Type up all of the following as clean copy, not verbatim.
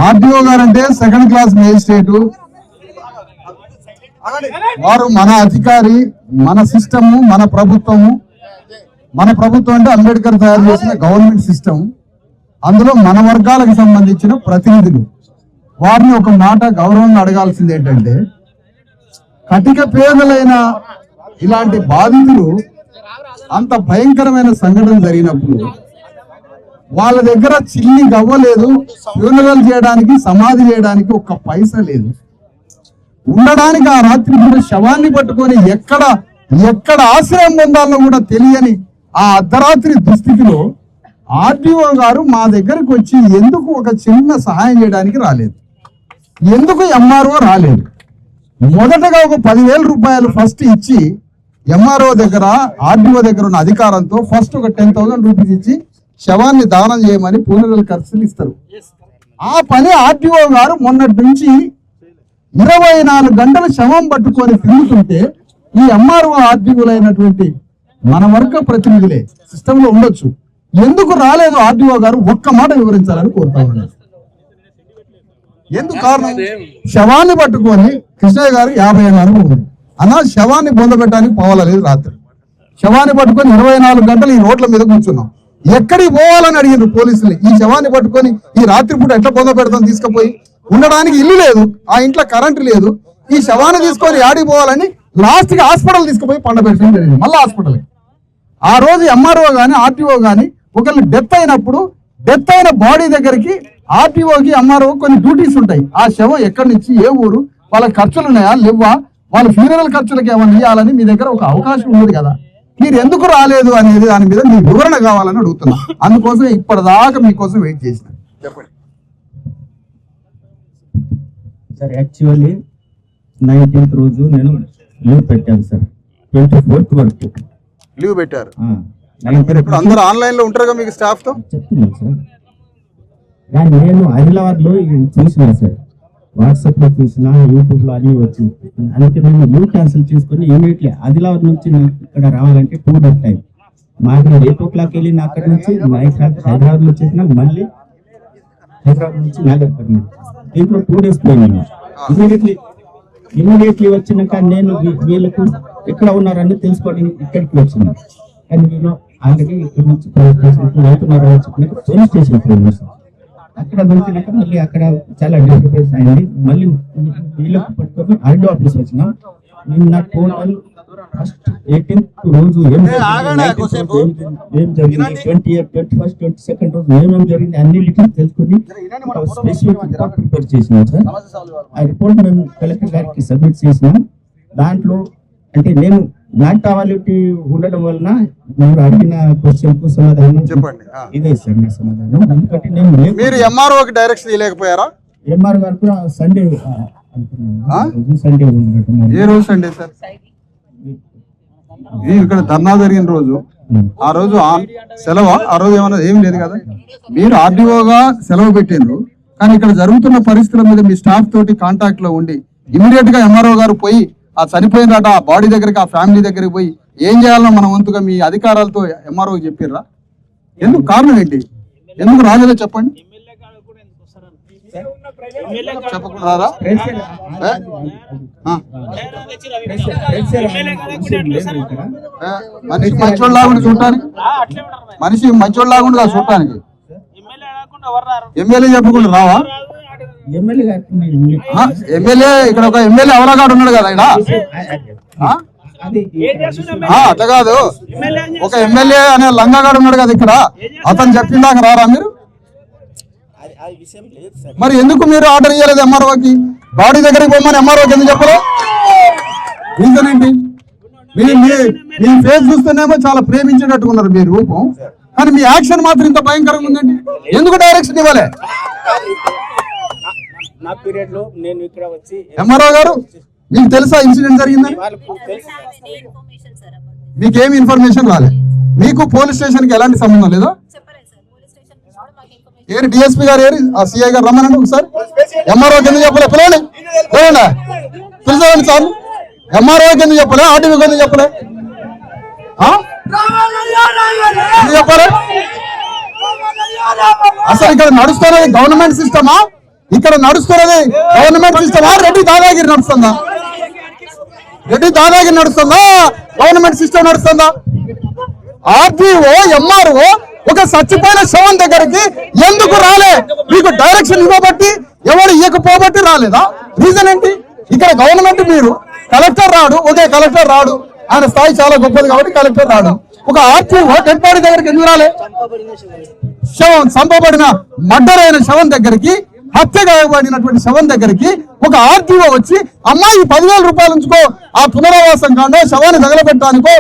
RTO గారు అంటే second class magistrate, వారు మన అధికారి, మన సిస్టము, మన ప్రభుత్వము. మన ప్రభుత్వం అంటే అంబేద్కర్ తయారు చేసిన గవర్నమెంట్ సిస్టమ్. అందులో మన వర్గాలకు సంబంధించిన ప్రతినిధులు. వారిని ఒక మాట గౌరవంగా అడగాల్సింది ఏంటంటే, కటిక పేదలైన ఇలాంటి బాధితులు అంత భయంకరమైన సంఘటన జరిగినప్పుడు వాళ్ళ దగ్గర చిల్లి గవ్వలేదు, ఫ్యూనరల్ చేయడానికి, సమాధి చేయడానికి ఒక్క పైసా లేదు. ఉండడానికి ఆ రాత్రి కూడా శవాన్ని పట్టుకొని ఎక్కడ ఆశ్రయం పొందాలో కూడా తెలియని ఆ అర్ధరాత్రి దుస్థితిలో ఆర్టీఓ గారు మా దగ్గరకు వచ్చి ఎందుకు ఒక చిన్న సహాయం చేయడానికి రాలేదు? ఎందుకు ఎంఆర్ఓ రాలేదు? మొదటగా ఒక 10,000 రూపాయలు ఫస్ట్ ఇచ్చి ఎంఆర్ఓ దగ్గర, ఆర్టీఓ దగ్గర ఉన్న అధికారంతో ఫస్ట్ ఒక 10,000 రూపీస్ ఇచ్చి శవాన్ని దానం చేయమని పూనరల్ ఖర్చులు ఇస్తారు. ఆ పని ఆర్టీఓ గారు మొన్నటి నుంచి 24 గంటలు శవం పట్టుకొని తిరుగుతుంటే ఈ ఎంఆర్ఓ ఆర్టీఓలు అయినటువంటి మన వర్గ ప్రతినిధులే సిస్టమ్ లో ఉండొచ్చు. ఎందుకు రాలేదు ఆర్టీఓ గారు? ఒక్క మాట వివరించాలని కోరుతా ఉన్నాను. ఎందుకు కారణం? శవాన్ని పట్టుకొని కృష్ణయ్య గారు 50 ఏళ్ళ అనుభవం ఉంది అన్న. శవాన్ని పొందబెట్టడానికి పోవాలలేదు. రాత్రి శవాన్ని పట్టుకొని 24 గంటలు ఈ రోడ్ల మీద కూర్చున్నాం. ఎక్కడికి పోవాలని అడిగారు పోలీసులు. ఈ శవాన్ని పట్టుకొని ఈ రాత్రి పూట ఎట్లా పొందబెడతాం? తీసుకుపోయి ఉండడానికి ఇల్లు లేదు, ఆ ఇంట్లో కరెంటు లేదు. ఈ శవాన్ని తీసుకొని ఆడికి పోవాలని లాస్ట్ కి హాస్పిటల్ తీసుకుపోయి పండబెట్టడం జరిగింది. మళ్ళీ హాస్పిటల్. ఆ రోజు ఎంఆర్ఓ గానీ ఆర్టీఓ గానీ ఒకళ్ళు డెత్ అయినప్పుడు డెత్ అయిన బాడీ దగ్గరికి ఆర్టీఓకి ఎంఆర్ఓ కొన్ని డ్యూటీస్ ఉంటాయి. ఆ శవం ఎక్కడి నుంచి, ఏ ఊరు, వాళ్ళ ఖర్చులు ఉన్నాయా లేవా, వాళ్ళ ఫ్యూనరల్ ఖర్చులకు ఏమైనా ఇవ్వాలని మీ దగ్గర ఒక అవకాశం ఉంది కదా. మీరు ఎందుకు రాలేదు అనేది దాని మీద మీ వివరణ కావాలని అడుగుతున్నా. అందుకోసం ఇప్పటిదాకా మీకోసం వెయిట్ చేసిన. చెప్పండి సార్. యాక్చువల్లీ 19th రోజు నేను లీవ్ పెట్టాను సార్. 24th వరకు లీవ్ పెట్టారు. అందరూ ఆన్లైన్ లో ఉంటారుగా మీకు స్టాఫ్ తో చెప్తున్నాను సార్. కానీ నేను ఆదిలాబాద్ లో చూసినా సార్, వాట్సాప్ లో చూసినా, యూట్యూబ్ లో అన్ని వచ్చింది. అందుకే నేను లీవ్ క్యాన్సిల్ చేసుకుని ఇమీడియట్లీ ఆదిలాబాద్ నుంచి ఇక్కడ రావాలంటే 2 days టైం. మాకు 8 o'clock వెళ్ళిన అక్కడ నుంచి హైదరాబాద్ లో వచ్చేసిన, మళ్ళీ హైదరాబాద్ నుంచి నాగర్కర్నూలు. దీంట్లో 2 days పోయినాను. ఇమీడియట్లీ వచ్చినాక నేను వీళ్ళకు ఎక్కడ ఉన్నారని తెలుసుకోవడానికి ఇక్కడికి వచ్చినా. కానీ వీళ్ళు ఆల్రెడీ ఇక్కడ నుంచి పోలీస్ స్టేషన్ వెళ్తున్నారు అని చెప్పినాక పోలీస్ స్టేషన్ పోయినా సార్. అక్కడ దొరికినాక మళ్ళీ అక్కడ చాలా డిస్టర్బెన్స్ అయింది. మళ్ళీ వీళ్ళకు పట్టుకొని ఆర్డీ ఆఫీస్ వచ్చినాం. నిన్న టోటల్ ఫస్ట్ 18th రోజు ఏం జరిగింది, 20th, 21st, 22nd రోజు ఏమేమి జరిగింది అన్ని డీటెయిల్స్ తెలుసుకుని స్పెసిఫిక్ రిపోర్ట్ ప్రిపేర్ చేసినాం సార్. ఆ రిపోర్ట్ మేము కలెక్టర్ గారికి సబ్మిట్ చేసినాం. దాంట్లో అంటే నేను నాట్ అవైలబిలిటీ ఉండడం వలన మీరు అడిగిన క్వశ్చన్ కు సమాధానం చెప్పండి. ఇదే సార్ నా సమాధానం. ఎందుకంటే నేను మీరు ఎంఆర్ఓకి డైరెక్షన్ ఇవ్వలేకపోయారా? ఎంఆర్ గారు కూడా సండే ఉండటం. ఏ రోజు సండే సార్? ఇక్కడ ధర్నా జరిగిన రోజు. ఆ రోజు సెలవు, ఆ రోజు ఏమన్నా ఏం లేదు కదా. మీరు ఆర్డీఓగా సెలవు పెట్టిండ్రు, కానీ ఇక్కడ జరుగుతున్న పరిస్థితుల మీద మీ స్టాఫ్ తోటి కాంటాక్ట్ లో ఉండి ఇమీడియట్ గా ఎంఆర్ఓ గారు పోయి ఆ చనిపోయినట ఆ బాడీ దగ్గరికి, ఆ ఫ్యామిలీ దగ్గరికి పోయి ఏం చేయాలో మన వంతుగా మీ అధికారాలతో ఎంఆర్ఓ చెప్పిర్రా? ఎందుకు? కారణం ఏంటి? ఎందుకు రాలేదో చెప్పండి. చెప్పకుండా మనిషి మంచోళ్ళలాగుండి చూడటానికి, మనిషి మంచోళ్ళలాగుండి కాదు చూడటానికి. ఎమ్మెల్యే చెప్పకుండా రావా? ఎమ్మెల్యే ఇక్కడ ఒక ఎమ్మెల్యే అవలగాడు ఉన్నాడు కదా ఇక్కడ. అట్లా కాదు, ఒక ఎమ్మెల్యే అనే లంగాగాడు ఉన్నాడు కదా ఇక్కడ. అతను చెప్పిందాక రారా మీరు? మరి ఎందుకు మీరు ఆర్డర్ ఇవ్వలేదు ఎంఆర్ఓకి? బాడీ దగ్గరికి పోమని ఎంఆర్ఓకి ఎందుకు చెప్పరు? రీజన్ ఏంటి? మీ ఫేస్ చూస్తేనేమో చాలా ప్రేమించేటట్టుకున్నారు మీ రూపం, కానీ మీ యాక్షన్ మాత్రం ఇంత భయంకరంగా ఉందండి. ఎందుకు డైరెక్షన్ ఇవ్వలే? ఎంఆర్ఓ గారు మీకు తెలుసా ఇన్సిడెంట్ జరిగిందని? మీకేమి ఇన్ఫర్మేషన్ రాలే? మీకు పోలీస్ స్టేషన్ కి ఎలాంటి సంబంధం లేదా? ఏరి డిఎస్పీ గారు, ఏరి ఆ సిఐ గారు రమ్మనండి ఒకసారి. ఎంఆర్ఓకి ఎందుకు చెప్పలే? పిలవండి, పిలిచారండి సార్. ఎంఆర్ఓకి ఎందుకు చెప్పలే? ఆర్టీఓకి ఎందుకు చెప్పలే? ఎందుకు చెప్పాలి? అసలు ఇక్కడ నడుస్తున్నది గవర్నమెంట్ సిస్టమా ఇక్కడ నడుస్తున్నది గవర్నమెంట్ సిస్టమా, రెడ్డి దాదాగిరి నడుస్తుందా? రెడ్డి దాదాగిరి నడుస్తుందా, గవర్నమెంట్ సిస్టమ్ నడుస్తుందా? ఆర్టీఓ ఎంఆర్ఓ ఒక చచ్చిపోయిన శవం దగ్గరికి ఎందుకు రాలే? మీకు డైరెక్షన్ ఇవ్వబట్టి, ఎవరు ఇవ్వకపోబట్టి రాలేదా? రీజన్ ఏంటి? ఇక్కడ గవర్నమెంట్ మీరు కలెక్టర్ రాడు, ఒకే కలెక్టర్ రాడు, ఆయన స్థాయి చాలా గొప్పది కాబట్టి కలెక్టర్ రాడు. ఒక ఆర్టీఓ డెడ్ బాడీ దగ్గరికి ఎందుకు రాలే? శవం చంపబడిన మర్డర్ అయిన శవం దగ్గరికి, హత్య చేయబడినటువంటి శవం దగ్గరికి ఒక ఆర్టీఓ వచ్చి అమ్మాయి 10,000 రూపాయలు ఉంచుకో, ఆ పునరావాసం కానో శవాన్ని తగలబెట్టడానికో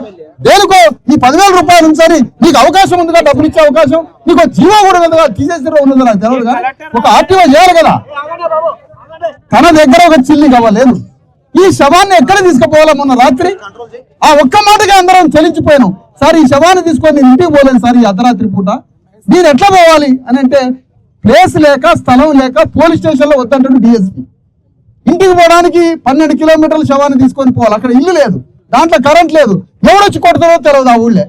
దేనికో ఈ 10,000 రూపాయలు ఉంచని నీకు అవకాశం ఉందిగా, డబ్బులు ఇచ్చే అవకాశం నీకు జీవో కూడా ఉందిగా, తీసేసి ఉన్నది నాకు తెలియదు. కానీ ఒక ఆర్టీఓ చేయాలి కదా. తన దగ్గర ఒక చిల్లి కావలేదు. ఈ శవాన్ని ఎక్కడ తీసుకుపోవాలా? మొన్న రాత్రి ఆ ఒక్క మాటగా అందరం చెల్లించిపోయాను. సార్ ఈ శవాన్ని తీసుకొని నేను ఇంటికి పోలేను సార్, ఈ అర్ధరాత్రి పూట నేను ఎట్లా పోవాలి అని అంటే ప్లేస్ లేక, స్థలం లేక పోలీస్ స్టేషన్ లో వద్దంటాడు డిఎస్పీ. ఇంటికి పోవడానికి 12 కిలోమీటర్ల శవాన్ని తీసుకొని పోవాలి. అక్కడ ఇల్లు లేదు, దాంట్లో కరెంట్ లేదు, ఎవరొచ్చి కొడతారో తెలియదు. ఆ ఊళ్ళో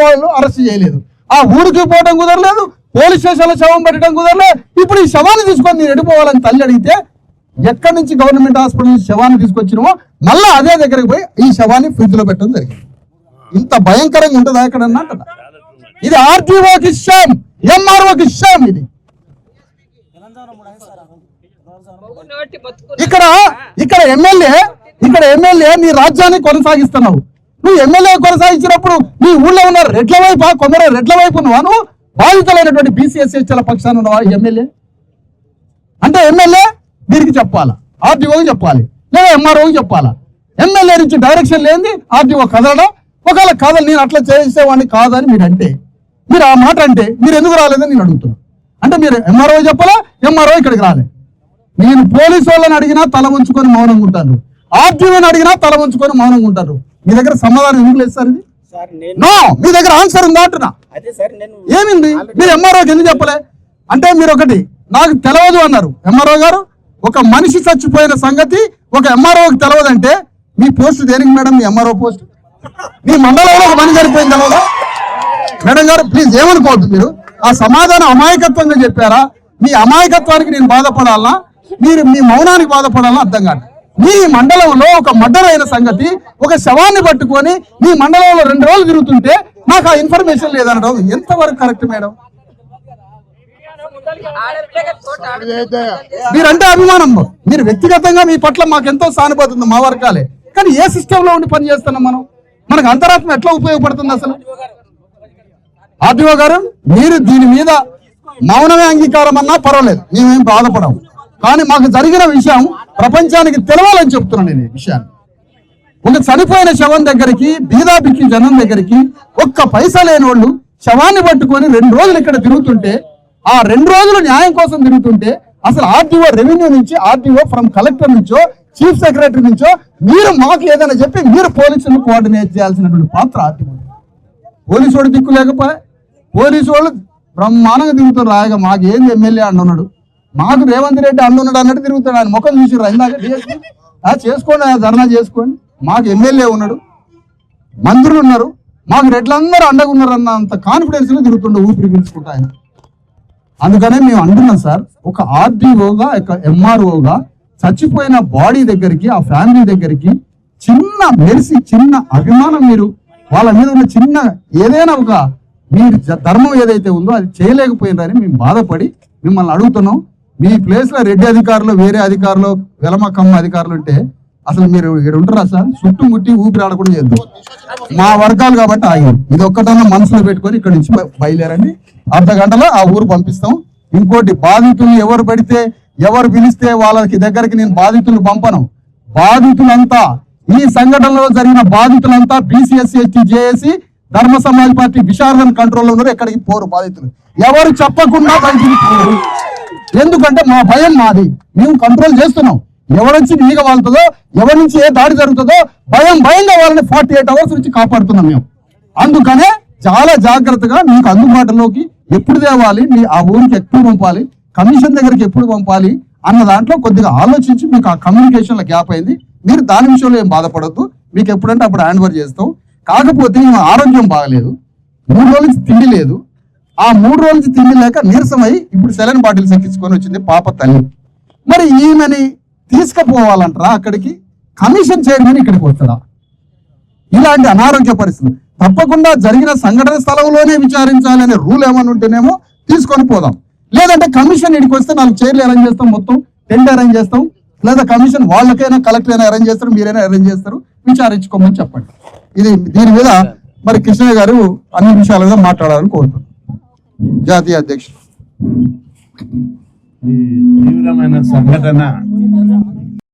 వాళ్ళు అరెస్ట్ చేయలేదు. ఆ ఊరికి పోవడం కుదరలేదు, పోలీస్ స్టేషన్ లో శవం పెట్టడం కుదరలేదు. ఇప్పుడు ఈ శవాన్ని తీసుకొని నేను ఎడిపోవాలని తల్లి అడిగితే ఎక్కడి నుంచి గవర్నమెంట్ హాస్పిటల్ నుంచి శవాన్ని తీసుకొచ్చినామో మళ్ళీ అదే దగ్గరికి పోయి ఈ శవాన్ని ఫ్రిడ్జ్ లో పెట్టడం జరిగింది. ఇంత భయంకరంగా ఉంటుందా ఎక్కడన్నా అంటదా? ఇది ఆర్టీఓకి ఇష్టం, ఎంఆర్ఓకి ఇష్టం. ఇది ఇక్కడ ఎమ్మెల్యే నీ రాజ్యాన్ని కొనసాగిస్తున్నావు. నువ్వు ఎమ్మెల్యే కొనసాగించినప్పుడు నీ ఊళ్ళో ఉన్న రెడ్ల వైపు, కొందరు రెడ్ల వైపు ఉన్నావా? నువ్వు బాధితులైనటువంటి బీసీఎస్సీల పక్షాన ఉన్నావా ఎమ్మెల్యే? అంటే ఎమ్మెల్యే దీనికి చెప్పాలా, ఆర్టీఓకి చెప్పాలి, లేదా ఎంఆర్ఓకి చెప్పాలా? ఎమ్మెల్యే నుంచి డైరెక్షన్ లేని ఆర్టీఓ కదలడం, ఒకవేళ కాదని నేను అట్లా చేసేవాడిని కాదని మీరు అంటే, మీరు ఆ మాట అంటే మీరు ఎందుకు రాలేదని నేను అడుగుతున్నాను. అంటే మీరు ఎంఆర్ఓ చెప్పాలా, ఎంఆర్ఓ ఇక్కడికి రాలే. నేను పోలీసు వాళ్ళని అడిగినా తల ఉంచుకొని మౌనంగా ఉంటారు, ఆర్టీఓని అడిగినా తల ఉంచుకొని మౌనంగా ఉంటారు. మీ దగ్గర సమాధానం ఎందుకు లేదు సార్? ఇది నో, మీ దగ్గర ఆన్సర్ ఉందా అంటున్నా. ఏమింది? మీరు ఎంఆర్ఓకి ఎందుకు చెప్పలే? అంటే మీరు ఒకటి నాకు తెలియదు అన్నారు ఎంఆర్ఓ గారు. ఒక మనిషి చచ్చిపోయిన సంగతి ఒక ఎంఆర్ఓకి తెలియదంటే మీ పోస్ట్ దేనికి మేడం? మీ ఎంఆర్ఓ పోస్ట్ మీ మండలంలో ఒక మనిషి చనిపోయింది తెలియదా? మేడం గారు ప్లీజ్ ఏమనుకోవద్దు. మీరు ఆ సమాధానం అమాయకత్వంగా చెప్పారా? మీ అమాయకత్వానికి నేను బాధపడాలా, మీరు మీ మౌనానికి బాధపడాలా అర్థం కాదు. మీ మండలంలో ఒక మర్డర్ అయిన సంగతి ఒక శవాన్ని పట్టుకొని మీ మండలంలో 2 రోజులు తిరుగుతుంటే నాకు ఆ ఇన్ఫర్మేషన్ లేదనడం ఎంతవరకు కరెక్ట్ మేడం? మీరంటే అభిమానం, మీరు వ్యక్తిగతంగా మీ పట్ల మాకు ఎంతో సానుభూతి ఉంది, మా వర్గాలే. కానీ ఏ సిస్టమ్ లో ఉండి పని చేస్తున్నాం మనం? మనకు అంతరాత్మ ఎట్లా ఉపయోగపడుతుంది అసలు? ఆర్టీఓ గారు మీరు దీని మీద మౌనమే అంగీకారం అన్నా పర్వాలేదు, మేమేం బాధపడము. కానీ మాకు జరిగిన విషయం ప్రపంచానికి తెలవాలని చెప్తున్నాను నేను. ఈ విషయాన్ని ఒక చనిపోయిన శవం దగ్గరికి, బీదాబిక్కి జనం దగ్గరికి ఒక్క పైసా లేని వాళ్ళు శవాన్ని పట్టుకొని 2 రోజులు ఇక్కడ తిరుగుతుంటే, ఆ 2 రోజులు న్యాయం కోసం తిరుగుతుంటే అసలు ఆర్టీఓ రెవెన్యూ నుంచి, ఆర్టీఓ ఫ్రమ్ కలెక్టర్ నుంచో, చీఫ్ సెక్రటరీ నుంచో మీరు మాకు ఏదైనా చెప్పి మీరు పోలీసులను కోఆర్డినేట్ చేయాల్సినటువంటి పాత్ర ఆర్టీఓ. పోలీసు వాడు దిక్కు లేకపోయా, పోలీసు వాళ్ళు బ్రహ్మాండంగా తిరుగుతారు. రాయగా మాకు ఏంది ఎమ్మెల్యే అంటున్నాడు, మాకు రేవంత్ రెడ్డి అంటున్నాడు అన్నట్టు తిరుగుతాడు. ఆయన ముఖం చూసిర్రు ఇందాక చేసుకోండి, ధర్నా చేసుకోండి. మాకు ఎమ్మెల్యే ఉన్నాడు, మంత్రులు ఉన్నారు, మాకు రెడ్లందరూ అండగా ఉన్నారు అన్నంత కాన్ఫిడెన్స్ లో తిరుగుతుండే ఊపిరి పీల్చుకుంటా ఆయన. అందుకనే మేము అంటున్నాం సార్, ఒక ఆర్డీఓగా, ఒక ఎంఆర్ఓగా చచ్చిపోయిన బాడీ దగ్గరికి, ఆ ఫ్యామిలీ దగ్గరికి చిన్న మెరిసి, చిన్న అభిమానం, మీరు వాళ్ళ మీద ఉన్న చిన్న ఏదైనా ఒక మీరు ధర్మం ఏదైతే ఉందో అది చేయలేకపోయినారని మేము బాధపడి మిమ్మల్ని అడుగుతున్నాం. మీ ప్లేస్ లో రెడ్డి అధికారులు, వేరే అధికారులు, వెలమ కమ్మ అధికారులు ఉంటే అసలు మీరు ఇక్కడ ఉంటారా సార్? చుట్టుముట్టి ఊపిరి ఆడకుండా చేద్దాం. మా వర్గాలు కాబట్టి ఆగి ఇది ఒక్కటన్నా మనసులో పెట్టుకొని ఇక్కడ నుంచి బయలుదేరండి, అర్ధగంటలో ఆ ఊరు పంపిస్తాం. ఇంకోటి, బాధితులు ఎవరు పెడితే, ఎవరు పిలిస్తే వాళ్ళకి దగ్గరికి నేను బాధితులు పంపను. బాధితులంతా, ఈ సంఘటనలో జరిగిన బాధితులంతా బీసీఎస్సీ, ఎస్టీ, జేఏసీ, ధర్మ సమాజ్ పార్టీ విశారదన్ కంట్రోల్లో ఉన్నారు. ఎక్కడికి పోరు బాధితులు, ఎవరు చెప్పకుండా బయటికి పోరు. ఎందుకంటే మా భయం మాది, మేము కంట్రోల్ చేస్తున్నాం. ఎవరొచ్చి నీగ వాళ్తుందో, ఎవరి నుంచి ఏ దాడి జరుగుతుందో భయంగా వాళ్ళని 48 అవర్స్ నుంచి కాపాడుతున్నాం మేము. అందుకనే చాలా జాగ్రత్తగా మీకు అందుబాటులోకి ఎప్పుడు తేవాలి, మీ ఆ ఊరికి ఎప్పుడు పంపాలి, కమిషన్ దగ్గరికి ఎప్పుడు పంపాలి అన్న దాంట్లో కొద్దిగా ఆలోచించి మీకు ఆ కమ్యూనికేషన్ లో గ్యాప్ అయింది. మీరు దాని విషయంలో ఏం బాధపడద్దు, మీకు ఎప్పుడంటే అప్పుడు హ్యాండ్ ఓవర్ చేస్తాం. కాకపోతే మేము ఆరోగ్యం బాగలేదు, 3 రోజుల నుంచి తిండి లేదు. ఆ 3 రోజుల నుంచి తిండి లేక నీరసమై ఇప్పుడు సెలైన్ బాటిల్స్ ఎక్కించుకొని వచ్చింది పాప తల్లి. మరి ఈమెని తీసుకుపోవాలంటారా అక్కడికి? కమిషన్ చైర్మన్ ఇక్కడికి వస్తాడా? ఇలాంటి అనారోగ్య పరిస్థితులు తప్పకుండా జరిగిన సంఘటన స్థలంలోనే విచారించాలి అనే రూల్ ఏమైనా ఉంటేనేమో తీసుకొని పోదాం. లేదంటే కమిషన్ ఇక్కడికి వస్తే 4 చైర్లు అరేంజ్ చేస్తాం, మొత్తం టెంట్ అరేంజ్ చేస్తాం, లేదా కమిషన్ వాళ్ళకైనా కలెక్టర్ అయినా అరేంజ్ చేస్తారు, మీరైనా అరేంజ్ చేస్తారు, విచారించుకోమని చెప్పండి. దీని మీద మరి కృష్ణయ్య గారు అన్ని విషయాల మీద మాట్లాడాలని కోరుతున్నాను. జాతీయ అధ్యక్షుడు. ఈ తీవ్రమైన సంఘటన